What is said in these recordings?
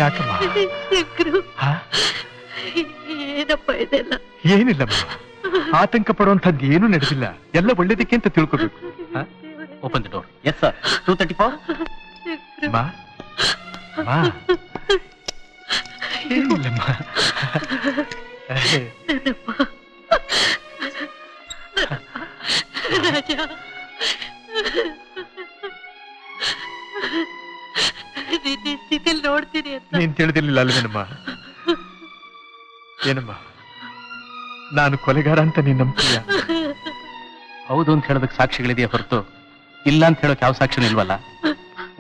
ಯಾಕಮ್ಮ? ಏನಪ್ಪ ಇದೆಲ್ಲ? ಏನಿಲ್ಲಮ್ಮ, ಆತಂಕ ಪಡುವಂಥದ್ದು ಏನೂ ನಡೆದಿಲ್ಲ. ಎಲ್ಲ ಒಳ್ಳೇದಕ್ಕೆ ಅಂತ ತಿಳ್ಕೋಬೇಕು. Open the door. Yes sir. 234. ಮಾ ಮಾ ಏನಿಲ್ಲಮ್ಮ. ರಾಜ, ನಿನ್ನ ಸ್ಥಿತಿಯಲ್ಲಿ ನೋಡ್ತೀನಿ ಅಂತ ನೀನ್ ತಿಳಿದಿರ್ಲಿಲ್ಲ ಅಲ್ವೇನಮ್ಮ? ಏನಮ್ಮ, ನಾನು ಕೊಲೆಗಾರ ಅಂತ ನೀನ್ ನಂಬ್ತೀಯ? ಹೌದು ಅಂತ ಹೇಳೋದಕ್ಕೆ ಸಾಕ್ಷಿಗಳಿದೆಯಾ ಹೊರತು ಇಲ್ಲ ಅಂತ ಹೇಳೋಕೆ ಯಾವ ಸಾಕ್ಷಿನೂ ಇಲ್ವಲ್ಲ.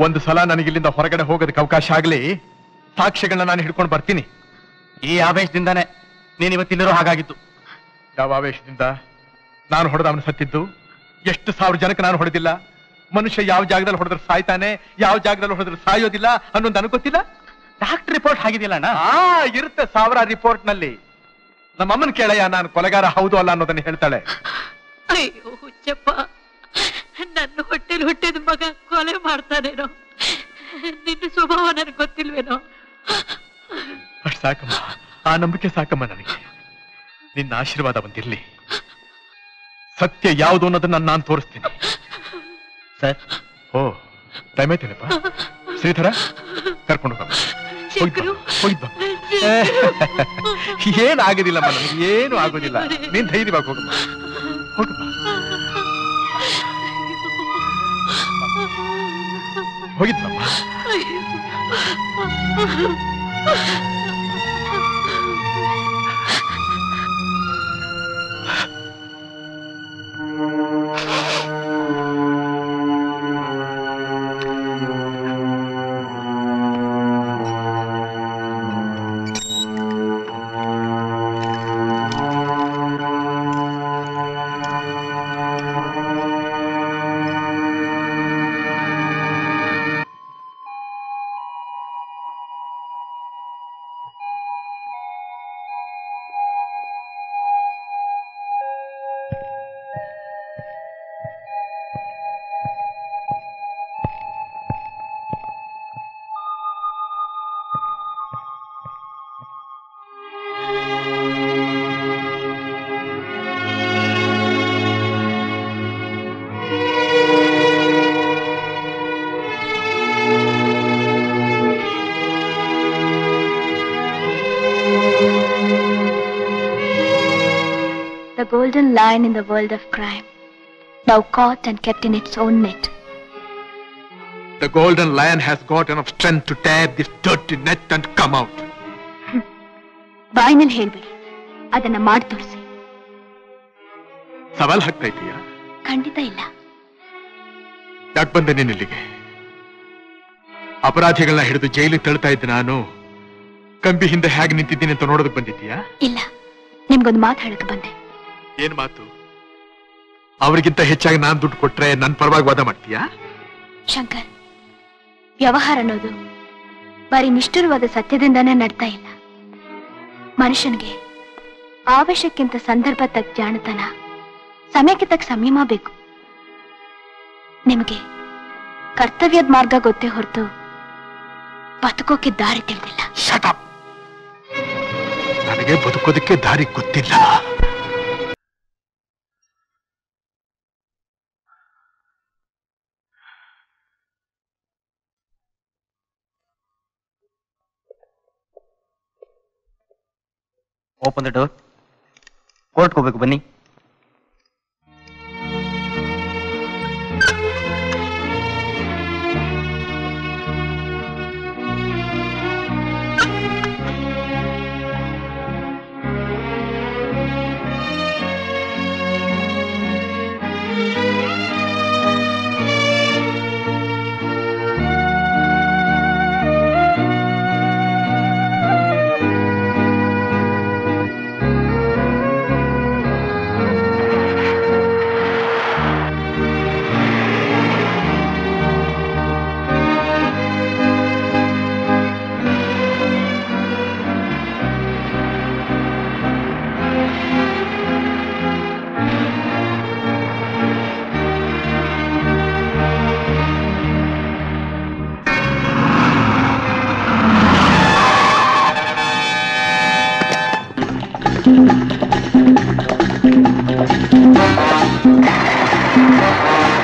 ಒಂದು ಸಲ ನನಗಿಲ್ಲಿಂದ ಹೊರಗಡೆ ಹೋಗೋದಕ್ಕೆ ಅವಕಾಶ ಆಗ್ಲಿ, ಸಾಕ್ಷ್ಯಗಳನ್ನ ನಾನು ಹಿಡ್ಕೊಂಡು ಬರ್ತೀನಿ. ಈ ಆವೇಶದಿಂದಾನೇ ನೀನ್ ಇವತ್ತಿಲ್ಲಿರೋ ಹಾಗಾಗಿತ್ತು. ಯಾವ ಆವೇಶದಿಂದ? ನಾನು ಹೊಡೆದ ಅವನು ಸತ್ತಿದ್ದು? ಎಷ್ಟು ಸಾವಿರ ಜನಕ್ಕೆ ನಾನು ಹೊಡೆದಿಲ್ಲ. ಮನುಷ್ಯ ಯಾವ ಜಾಗದಲ್ಲಿ ಹೊಡೆದ್ರೆ ಸಾಯ್ತಾನೆ, ಯಾವ ಜಾಗದಲ್ಲಿ ಹೊಡೆದ್ರೆ ಸಾಯೋದಿಲ್ಲ ಅನ್ನೋದು ನನಗೆ ಗೊತ್ತಿಲ್ಲ. ಡಾಕ್ಟರ್ ರಿಪೋರ್ಟ್ ಆಗಿದೆಯಲ್ಲ ಅಣ್ಣ. ಇರುತ್ತೆ ಸಾವಿರ ರಿಪೋರ್ಟ್ ನಲ್ಲಿ. ನಮ್ಮಮ್ಮನ ಕೇಳಯ್ಯ, ನಾನು ಕೊಲೆಗಾರ ಹೌದು ಅಲ್ಲ ಅನ್ನೋದನ್ನ ಹೇಳ್ತಾಳೆ. ಅಯ್ಯೋ ಹುಚ್ಚಪ್ಪ, ನನ್ನ ಹೊಟ್ಟೆಲಿ ಹುಟ್ಟಿದ ಮಗ ಕೊಲೆ ಮಾಡ್ತಾನೇನೋ? ನಿನ್ನ ಸ್ವಭಾವ ನನಗೆ ಗೊತ್ತಿಲ್ವೇನೋ? ಅಷ್ಟು ಸಾಕಮ್ಮ, ಆ ನಂಬಿಕೆ ಸಾಕಮ್ಮ ನನಗೆ. ನಿನ್ನ ಆಶೀರ್ವಾದ ಬಂದಿರ್ಲಿ. ಸತ್ಯ ಯಾವುದು ಅನ್ನೋದನ್ನ ನಾನು ತೋರಿಸ್ತೀನಿ. ಸರ್. ಓ, ಟೈಮ್ ಆಯ್ತೇನಪ್ಪ. ಶ್ರೀಧರ, ಕರ್ಕೊಂಡು ಹೋಗಮ್ಮ. ಹೋಗಿದ್ದ ಏನಾಗೋದಿಲ್ಲಮ್ಮ, ನನಗೆ ಏನು ಆಗೋದಿಲ್ಲ. ನೀನ್ ಧೈರ್ಯವಾಗಿ ಹೋಗಮ್ಮ, ಹೋಗಮ್ಮ. ಹೋಗಿದ್ನಮ್ಮ. The golden lion in the world of crime, now caught and kept in its own net. The golden lion has got enough strength to tear this dirty net and come out. ಬಾಯಿನಲ್ಲಿ ಹೇಳ್ಬೇಡಿ, ಅದನ್ನ ಮಾಡಿ ತೋರಿಸಿ. ಸವಾಲ್ ಹಾಕ್ತಾ ಇದೀಯ? ಖಂಡಿತ ಇಲ್ಲ. ಯಾಕೆ ಬಂದೆ ನೀನ್ ಇಲ್ಲಿಗೆ? ಅಪರಾಧಿಗಳನ್ನ ಹಿಡಿದು ಜೈಲಿಗೆ ತಳ್ತಾ ಇದ್ದ ನಾನು ಕಂಬಿ ಹಿಂದೆ ಹೇಗೆ ನಿಂತಿದ್ದೀನಿ ಅಂತ ನೋಡೋದಕ್ಕೆ ಬಂದಿದ್ದೀಯಾ? ಇಲ್ಲ, ನಿಮ್ಗೊಂದು ಮಾತು ಹೇಳಕ್ಕೆ ಬಂದೆ. ಏನ್ ಮಾತು? ಅವ್ರಿಗಿಂತ ಹೆಚ್ಚಾಗಿ ನಾನ್ ದುಡ್ಡು ಕೊಟ್ರೆ ನನ್ ಪರವಾಗಿ ವಾದ ಮಾಡ್ತೀಯಾ? ಶಂಕರ್, ವ್ಯವಹಾರ ಅನ್ನೋದು ಬರೀ ನಿಷ್ಠುರವಾದ ಸತ್ಯದಿಂದಾನೇ ನಡ್ತಾ ಇಲ್ಲ. ಮನುಷ್ಯನಿಗೆ ಆವೇಶಕ್ಕಿಂತ ಸಂದರ್ಭ ತಕ್ಕ ಜಾಣತನ, ಸಮಯಕ್ಕೆ ತಕ್ಕ ಸಂಯಮ ಬೇಕು. ನಿಮಗೆ ಕರ್ತವ್ಯದ ಮಾರ್ಗ ಗೊತ್ತೇ ಹೊರತು ಬದುಕೋಕೆ ದಾರಿ ತಿಳಿದಿಲ್ಲ. ನನಗೆ ಬದುಕೋದಕ್ಕೆ ದಾರಿ ಗೊತ್ತಿಲ್ಲ. Open the door. ಕೋರ್ಟ್ಗೆ ಹೋಗ್ಬೇಕು, ಬನ್ನಿ.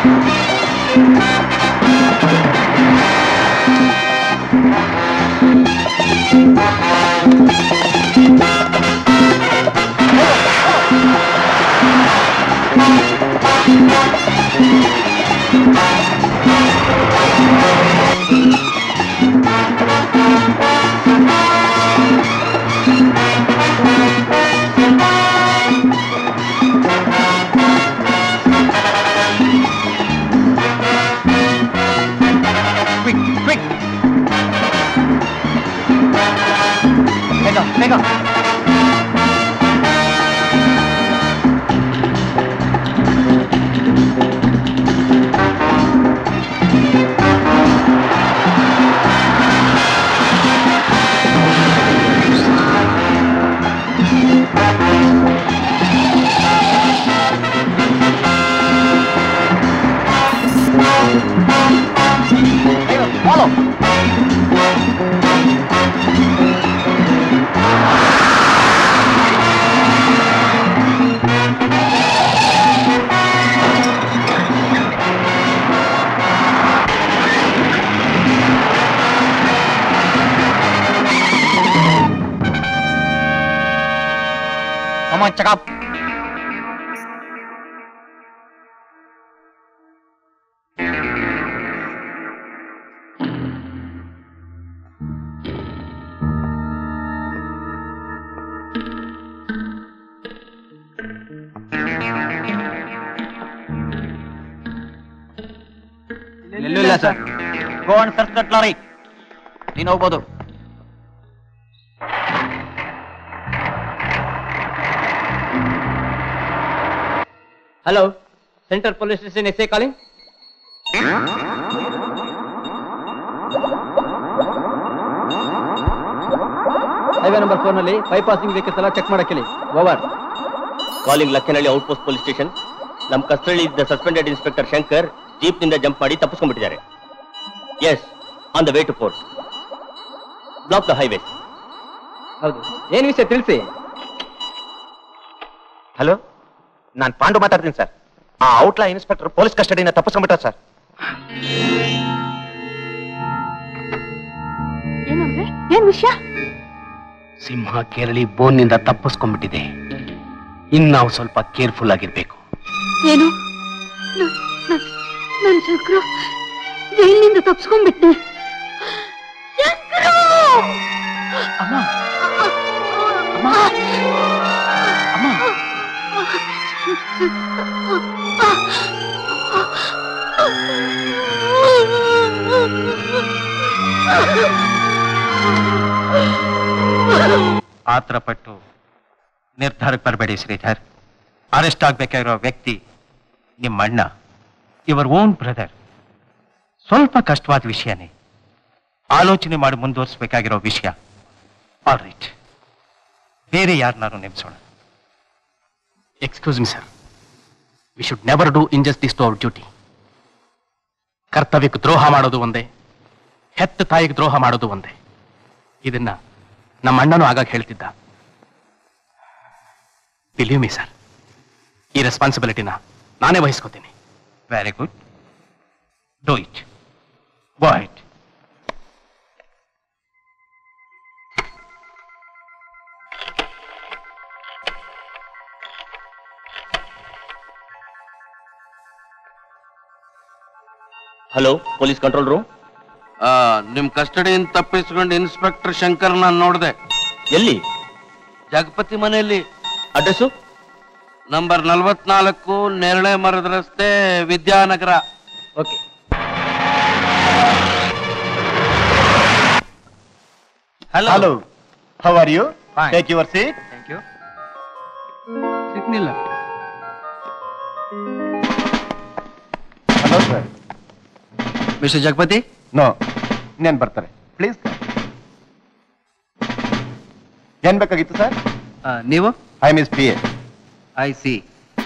Come on, check up. ಇಲ್ಲ sir. Go and search that lorry. ನೀನು ಹೋಗ್ಬೋದು. Hello, Central Police Station SA calling. Highway number 4 ನಲ್ಲಿ ಬೈಪಾಸಿಂಗ್ ವೆಹಿಕಲ್ಸ್ ಎಲ್ಲ ಚೆಕ್ ಮಾಡಕ್ಕೆ over. Calling Lakkanahalli outpost police station. ನಮ್ಮ ಕಸ್ಟಡಿ ಇದ್ದ ಸಸ್ಪೆಂಡೆಡ್ ಇನ್ಸ್ಪೆಕ್ಟರ್ ಶಂಕರ್ ಜೀಪ್ ನಿಂದ ಜಂಪ್ ಮಾಡಿ ತಪ್ಪಿಸ್ಕೊಂಡ್ಬಿಟ್ಟಿದ್ದಾರೆ. Yes, on the way to court. Block the highway. ಹೌದು, ಏನು ವಿಷಯ ತಿಳಿಸಿ. ಹಲೋ, ನಾನು ಪಾಂಡು ಮಾತಾಡ್ತೀನಿ ಸರ್. ಆ ಔಟ್ಲಾ ಇನ್ಸ್ಪೆಕ್ಟರ್ ಪೊಲೀಸ್ ಕಸ್ಟಡಿಯಿಂದ ತಪ್ಪಿಸ್ಕೊಂಡ್ಬಿಟ್ಟ ಸರ್. ಏನಂದ್ರೆ ಏನ್ ವಿಷಯ? ಸಿಂಹ ಕೇರಳಿ ಬೋನ್ನಿಂದ ತಪ್ಪಿಸ್ಕೊಂಡ್ಬಿಟ್ಟಿದೆ. ಇನ್ನಾವು ಸ್ವಲ್ಪ ಕೇರ್ಫುಲ್ ಆಗಿರ್ಬೇಕು. ಏನು? ನನ್ನ ಶಂಕರು ಜೈಲಿನಿಂದ ತಪ್ಪಿಸ್ಕೊಂಡ್ಬಿಟ್ಟೆ. ಆತರಪಟ್ಟು ನಿರ್ಧಾರಕ್ಕೆ ಬರಬೇಡಿ ಶ್ರೀಧರ್. ಅರೆಸ್ಟ್ ಆಗ್ಬೇಕಾಗಿರೋ ವ್ಯಕ್ತಿ ನಿಮ್ಮ ಅಣ್ಣ, ಯುವರ್ ಓನ್ ಬ್ರದರ್. ಸ್ವಲ್ಪ ಕಷ್ಟವಾದ ವಿಷಯನೇ, ಆಲೋಚನೆ ಮಾಡಿ ಮುಂದುವರಿಸಬೇಕಾಗಿರೋ ವಿಷಯ. ಆಲ್ ರೈಟ್, ಬೇರೆ ಯಾರನ್ನಾರು ನೆನೆಸೋಣ. Excuse me sir, we should never do injustice to our duty. ಕರ್ತವ್ಯಕ್ಕೆ ದ್ರೋಹ ಮಾಡೋದು ಒಂದೇ, ಹೆತ್ತ ತಾಯಿಗೆ ದ್ರೋಹ ಮಾಡೋದು ಒಂದೇ. ಇದನ್ನ ನಮ್ಮ ಅಣ್ಣನೂ ಆಗಾಗ ಹೇಳ್ತಿದ್ದ. ಬಿಲೀವ್ ಮಿ ಸರ್, ಈ ರೆಸ್ಪಾನ್ಸಿಬಿಲಿಟಿನ ನಾನೇ ವಹಿಸ್ಕೋತೀನಿ. Very good, do it. Go it. Hello, police control room. ನಿಮ್ ಕಸ್ಟಡಿಯಿಂದ ತಪ್ಪಿಸ್ಕೊಂಡು ಇನ್ಸ್ಪೆಕ್ಟರ್ ಶಂಕರ್ ನಾನು ನೋಡಿದೆ. ಎಲ್ಲಿ? ಜಗಪತಿ ಮನೆಯಲ್ಲಿ. ಅಡ್ರೆಸ್ಸು? ನಂಬರ್ 44, ನೇರಳೆ ಮರದ ರಸ್ತೆ, Vidyanagar. Okay. Hello, how are you? Take your seat. Thank you. ಸಿಗ್ನಿಲ್ಲ. Hello sir. Mister Jagapati? No, ಇನ್ನೇನು ಬರ್ತಾರೆ ಪ್ಲೀಸ್. ಏನ್ ಬೇಕಾಗಿತ್ತು ಸರ್? ನೀವು? I miss P A. I see.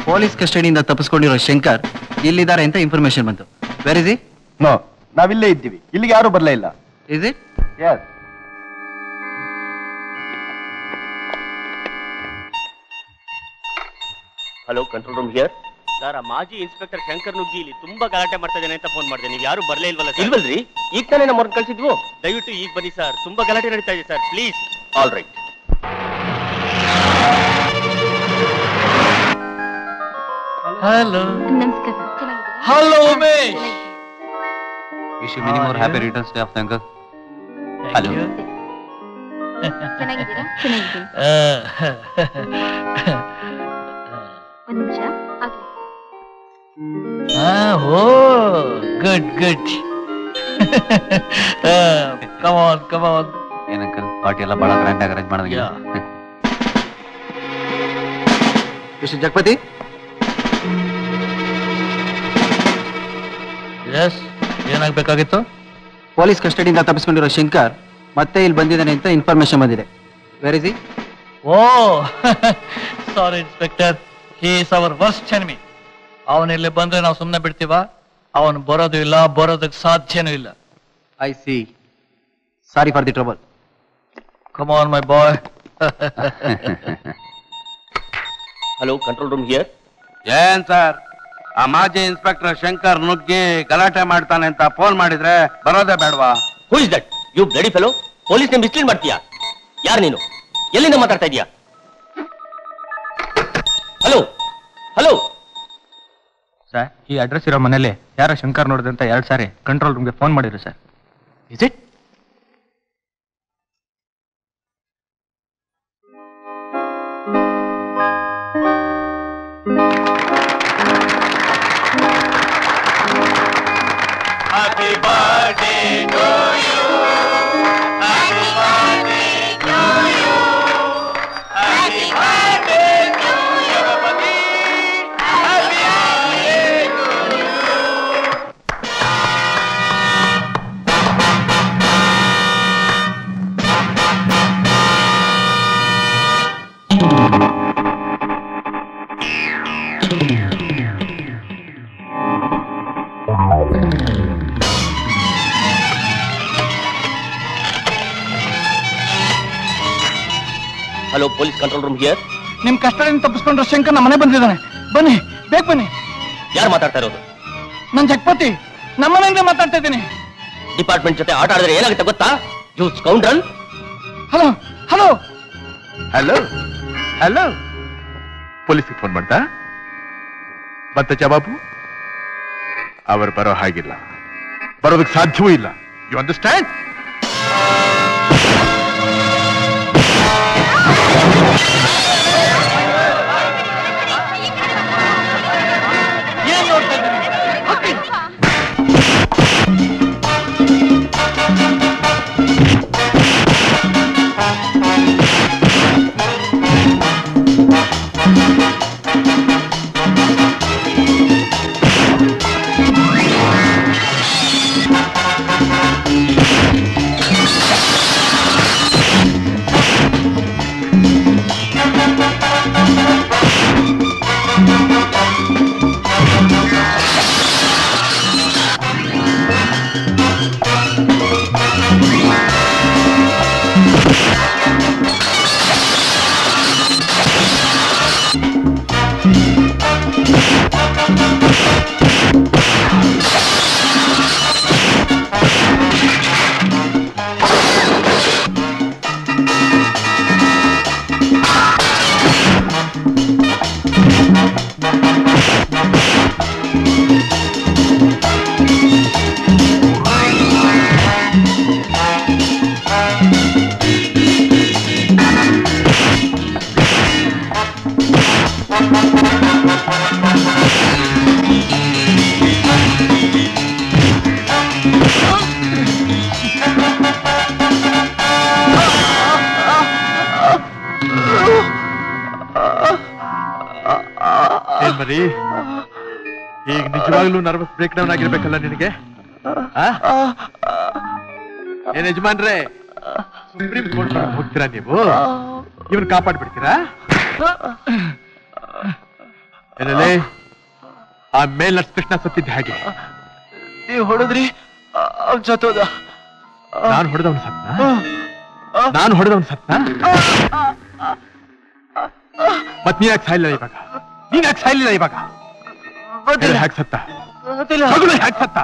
ಪೊಲೀಸ್ ಕಸ್ಟಡಿಯಿಂದ ತಪ್ಪಿಸ್ಕೊಂಡಿರೋ ಶಂಕರ್ ಇಲ್ಲಿದ್ದಾರೆ ಅಂತ ಇನ್ಫಾರ್ಮೇಶನ್ ಬಂತು. Where is he? ನೋ, ನಾವಿಲ್ಲೇ ಇದ್ದೀವಿ, ಇಲ್ಲಿಗೆ ಯಾರು ಬರಲೇ ಇಲ್ಲ. Is it? Yes. Hello, control room here. Sir, ಮಾಜಿ ಇನ್ಸ್ಪೆಕ್ಟರ್ ಶಂಕರ್ ನುಗ್ಗಿ ಇಲ್ಲಿ ತುಂಬಾ ಗಲಾಟೆ ಮಾಡ್ತಾ ಇದ್ದಾನೆ ಅಂತ ಫೋನ್ ಮಾಡಿದೆ. ನೀವು ಯಾರು ಬರಲೇ ಇಲ್ವಲ್ಲ? ಇಲ್ವಲ್ರಿ, ಈಗ ತಾನೇ ನಮ್ಮವ್ರನ್ನ ಕಳ್ಸಿದ್ವು. ದಯವಿಟ್ಟು ಈಗ ಬನ್ನಿ ಸರ್, ತುಂಬಾ ಗಲಾಟೆ ನಡೀತಾ ಇದೆ sir, please. All right. Hello. ನಮಸ್ಕಾರ. Hello Umesh. Wish you many more happy returns day of Shankar. Hello. ಚೆನ್ನಾಗಿದ್ದೀರಾ? ಚೆನ್ನಾಗಿದ್ದೀನಿ. ಒಂದ್ ನಿಮಿಷ. Oh good good. Come on come on. ಏನಂಕಲ್, ಪಾರ್ಟಿ ಎಲ್ಲ ಬಹಳ ಗ್ರ್ಯಾಂಡ್ ಆಗಿ ಅರೇಂಜ್ ಮಾಡಿದ್ವಿ. ಮಿಸ್ಟರ್ ಜಗಪತಿ. ಎಸ್, ಏನಾಗಬೇಕಾಗಿತ್ತು? ಪೊಲೀಸ್ ಕಸ್ಟಡಿಯಿಂದ ತಪ್ಪಿಸ್ಕೊಂಡಿರೋ ಶಂಕರ್ ಮತ್ತೆ ಇಲ್ಲಿ ಬಂದಿದ್ದಾನೆ ಅಂತ ಇನ್ಫಾರ್ಮೇಶನ್ ಬಂದಿದೆ. Where is he? Oh sorry inspector, he is our worst enemy. ಅವನು ಇಲ್ಲಿ ಬಂದ್ರೆ ನಾವು ಸುಮ್ಮನೆ ಬಿಡ್ತೀವ? ಅವನು ಬರೋದು ಇಲ್ಲ, ಬರೋದಕ್ಕೆ ಸಾಧ್ಯನೂ ಇಲ್ಲ. I see. Sorry for the trouble. Come on my boy. Hello, control room here. ಏನ್ ಸರ್, ಆ ಮಾಜಿ ಇನ್ಸ್ಪೆಕ್ಟರ್ ಶಂಕರ್ ನುಗ್ಗಿ ಗಲಾಟೆ ಮಾಡ್ತಾನೆ ಅಂತ ಫೋನ್ ಮಾಡಿದ್ರೆ ಬರೋದೇ ಬೇಡವಾ? Who is that? You bloody fellow, police ನೇ ಮಿಸ್ಲೀಡ್ ಮಾಡ್ತೀಯಾ? ಯಾರು ನೀನು? ಎಲ್ಲಿಂದ ಮಾತಾಡ್ತಾ ಇದೀಯಾ? ಹಲೋ ಹಲೋ ಸರ್, ಈ ಅಡ್ರೆಸ್ ಇರೋ ಮನೇಲಿ ಯಾರೋ ಶಂಕರ್ ನೋಡಿದೆ ಅಂತ 2 ಸಾರಿ ಕಂಟ್ರೋಲ್ ರೂಮ್ಗೆ ಫೋನ್ ಮಾಡಿದ್ರು sir. Is it? Happy birthday to you. Happy birthday to you. Happy birthday to you. Happy birthday to you. Hello, police control room here. ನಿಮ್ ಕಷ್ಟದಿಂದ ತಪ್ಪಿಸ್ಕೊಂಡ್ರೆ ಶಂಕರ್ ನಮ್ಮ ಮನೆ ಬಂದಿದ್ದಾನೆ. ಬನ್ನಿ, ಬೇಗ ಬನ್ನಿ. ಯಾರು ಮಾತಾಡ್ತಾ ಇರೋದು? ನನ್ ಜಗಪತಿ, ನಮ್ಮನೆಯಿಂದ ಮಾತಾಡ್ತಾ ಇದ್ದೀನಿ. ಡಿಪಾರ್ಟ್ಮೆಂಟ್ ಜೊತೆ ಆಟ ಆಡಿದ್ರೆ ಏನಾಗುತ್ತೆ ಗೊತ್ತಾ? You scoundrel. Hello hello hello hello. ಪೊಲೀಸ್ಗೆ ಫೋನ್ ಮಾಡ್ತಾ ಮತ್ತೆ ಜವಾಬು? ಅವರು ಬರೋ ಹಾಗಿಲ್ಲ, ಬರೋದಕ್ಕೆ ಸಾಧ್ಯವೂ ಇಲ್ಲ. You understand? ಏನ್ ನೋಡ್ತಾ ಇದ್ದೀನಿ? ಏನ್ ಮರಿ, ಈಗ ನಿಜವಾಗ್ಲೂ ನರ್ವಸ್ ಬ್ರೇಕ್ ಡೌನ್ ಆಗಿರ್ಬೇಕಲ್ಲ ನಿನಗೆ? ಏನ್ ಯಜಮಾನ್ರೆ, ಸುಪ್ರೀಂ ಕೋರ್ಟ್ ಹೋಗ್ತೀರಾ ನೀವು? ಇವನ್ ಕಾಪಾಡ್ಬಿಡ್ತೀರಾ? ಏನಲ್ಲಿ ಆ ಮೇಲ್ ನರ್ಸ್ ಕೃಷ್ಣ ಸತ್ತಿದ್ದ ಹಾಗೆ ನೀವು ಹೊಡೆದ್ರಿ, ಜೊತೋದ. ನಾನು ಹೊಡೆದವನು ಸತ್ನ? ಮತ್ ನೀನ್ಯಾಕೆ ಸಾಯ್ಲಿಲ್ಲ ಇವಾಗ? ಹ್ಯಾಕ್ ಸತ್ತ ಮಗಳು ಹ್ಯಾಕ್ ಸತ್ತ